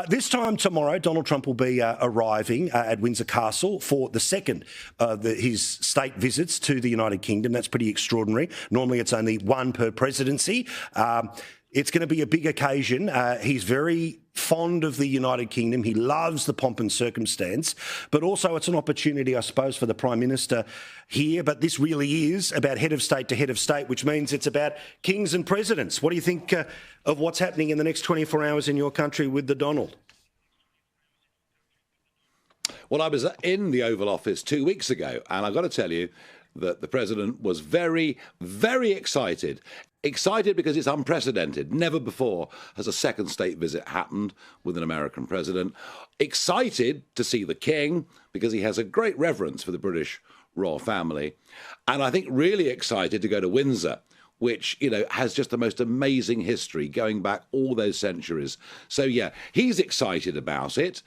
This time tomorrow, Donald Trump will be arriving at Windsor Castle for the second of his state visits to the United Kingdom. That's pretty extraordinary. Normally it's only one per presidency. It's going to be a big occasion. He's very fond of the United Kingdom. He loves the pomp and circumstance, but also it's an opportunity, I suppose, for the Prime Minister here. But this really is about head of state to head of state, which means it's about kings and presidents. What do you think of what's happening in the next 24 hours in your country with the Donald? Well, I was in the Oval Office 2 weeks ago, and I've got to tell you that the President was very, very excited. Excited because it's unprecedented. Never before has a second state visit happened with an American president. Excited to see the King because he has a great reverence for the British royal family. And I think really excited to go to Windsor, which, you know, has just the most amazing history going back all those centuries. So, yeah, he's excited about it.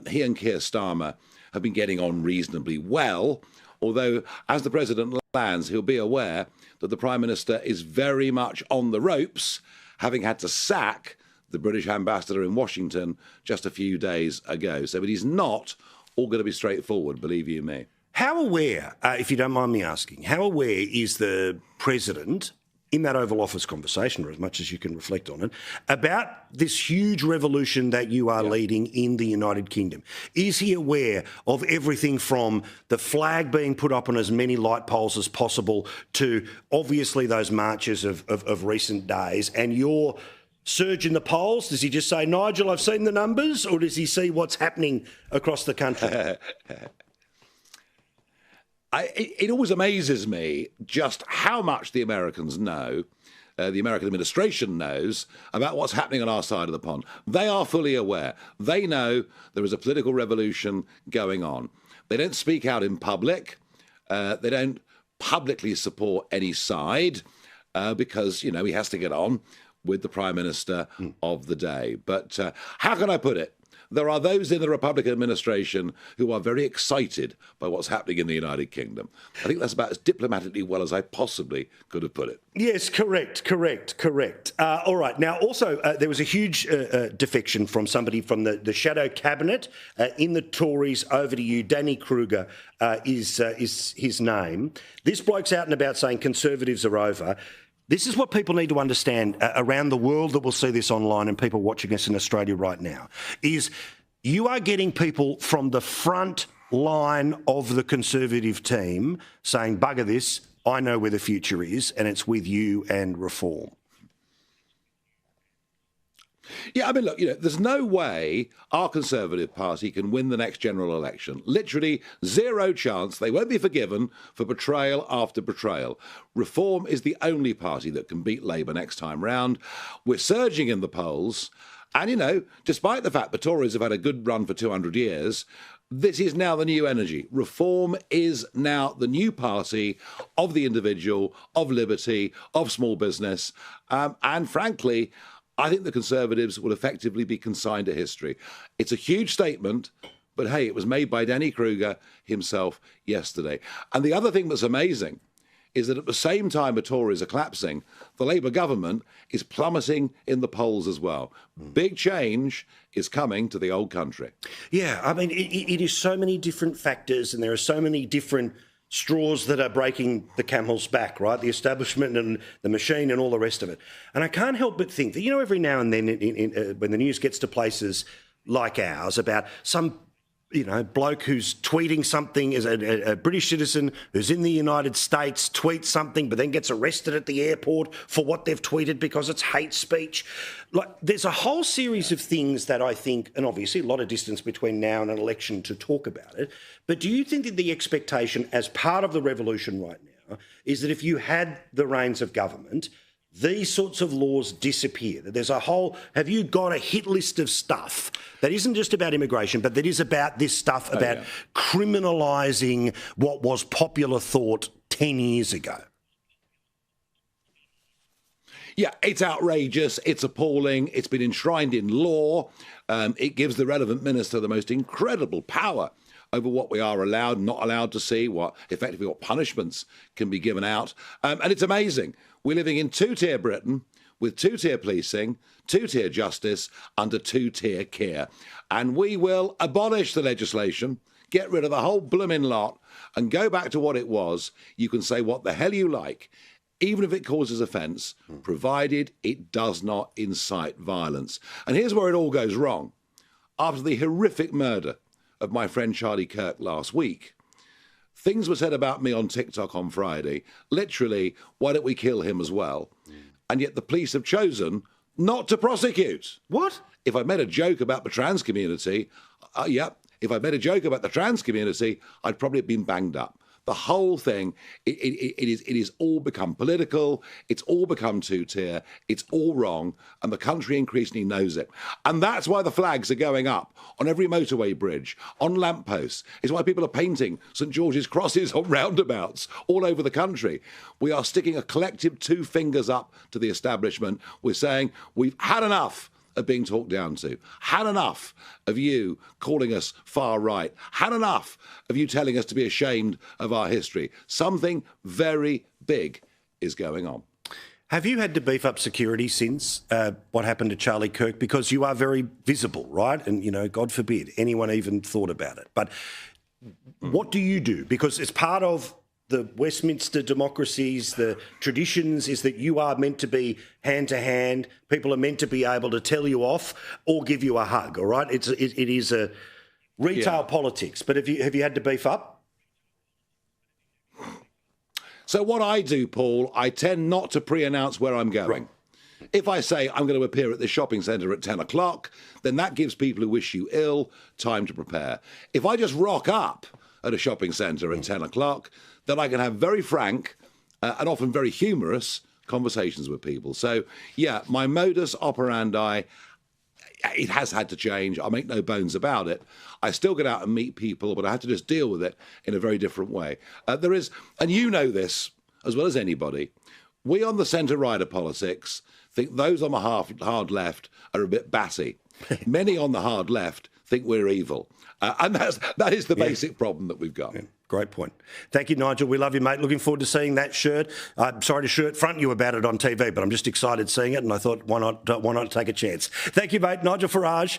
He and Keir Starmer have been getting on reasonably well, although as the president lands, he'll be aware that the Prime Minister is very much on the ropes, having had to sack the British ambassador in Washington just a few days ago. So it is not all going to be straightforward, believe you me. How aware, if you don't mind me asking, how aware is the President in that Oval Office conversation, or as much as you can reflect on it, about this huge revolution that you are leading in the United Kingdom? Is he aware of everything from the flag being put up on as many light poles as possible to obviously those marches of recent days and your surge in the polls? Does he just say, Nigel, I've seen the numbers, or does he see what's happening across the country? It always amazes me just how much the Americans know, the American administration knows about what's happening on our side of the pond. They are fully aware. They know there is a political revolution going on. They don't speak out in public. They don't publicly support any side because, you know, he has to get on with the Prime Minister of the day. But how can I put it? There are those in the Republican administration who are very excited by what's happening in the United Kingdom. I think that's about as diplomatically well as I possibly could have put it. Yes, correct. All right. Now, also, there was a huge defection from somebody from the shadow cabinet in the Tories over to you. Danny Kruger is his name. This bloke's out and about saying Conservatives are over. This is what people need to understand around the world that will see this online and people watching us in Australia right now, is you are getting people from the front line of the Conservative team saying, bugger this, I know where the future is, and it's with you and reform. Yeah, I mean, look, you know, there's no way our Conservative Party can win the next general election. Literally zero chance. They won't be forgiven for betrayal after betrayal. Reform is the only party that can beat Labour next time round. We're surging in the polls. And, you know, despite the fact the Tories have had a good run for 200 years, this is now the new energy. Reform is now the new party of the individual, of liberty, of small business. And frankly, I think the Conservatives will effectively be consigned to history. It's a huge statement, but hey, it was made by Danny Kruger himself yesterday. And the other thing that's amazing is that at the same time the Tories are collapsing, the Labour government is plummeting in the polls as well. Big change is coming to the old country. Yeah, I mean, it is so many different factors and there are so many different straws that are breaking the camel's back, right? The establishment and the machine and all the rest of it. And I can't help but think that, you know, every now and then when the news gets to places like ours about some, you know, bloke who's tweeting something as a British citizen who's in the United States, tweets something but then gets arrested at the airport for what they've tweeted because it's hate speech. Like, there's a whole series of things that I think, and obviously a lot of distance between now and an election to talk about it, but do you think that the expectation as part of the revolution right now is that if you had the reins of government, these sorts of laws disappear? That there's a whole, have you got a hit list of stuff that isn't just about immigration, but that is about this stuff about criminalising what was popular thought 10 years ago? Yeah, it's outrageous. It's appalling. It's been enshrined in law. It gives the relevant minister the most incredible power over what we are allowed, not allowed to see, what effectively what punishments can be given out. And it's amazing. We're living in two-tier Britain with two-tier policing, two-tier justice under two-tier care. And we will abolish the legislation, get rid of the whole blooming lot, and go back to what it was. You can say what the hell you like, even if it causes offence, provided it does not incite violence. And here's where it all goes wrong. After the horrific murder of my friend Charlie Kirk last week, things were said about me on TikTok on Friday. Literally, why don't we kill him as well? And yet the police have chosen not to prosecute. What? If I made a joke about the trans community, if I made a joke about the trans community, I'd probably have been banged up. The whole thing, it is all become political. It's all become two-tier. It's all wrong. And the country increasingly knows it. And that's why the flags are going up on every motorway bridge, on lampposts. It's why people are painting St George's crosses on roundabouts all over the country. We are sticking a collective two fingers up to the establishment. We're saying we've had enough of being talked down to. Had enough of you calling us far right. Had enough of you telling us to be ashamed of our history. Something very big is going on. Have you had to beef up security since what happened to Charlie Kirk? Because you are very visible, right? And, you know, God forbid anyone even thought about it. But what do you do? Because it's part of the Westminster democracies, the traditions is that you are meant to be hand to hand. People are meant to be able to tell you off or give you a hug. All right, it is a retail politics. But have you had to beef up? So what I do, Paul, I tend not to pre-announce where I'm going. Right. If I say I'm going to appear at this shopping centre at 10 o'clock, then that gives people who wish you ill time to prepare. If I just rock up at a shopping centre at 10 o'clock, then I can have very frank and often very humorous conversations with people. So, yeah, my modus operandi, it has had to change. I make no bones about it. I still get out and meet people, but I have to just deal with it in a very different way. There is, and you know this as well as anybody, we on the centre-right of politics think those on the hard left are a bit batty. Many on the hard left think we're evil. And that is the basic problem that we've got. Yeah. Great point. Thank you, Nigel. We love you, mate. Looking forward to seeing that shirt. I'm sorry to shirt front you about it on TV, but I'm just excited seeing it, and I thought, why not take a chance? Thank you, mate. Nigel Farage.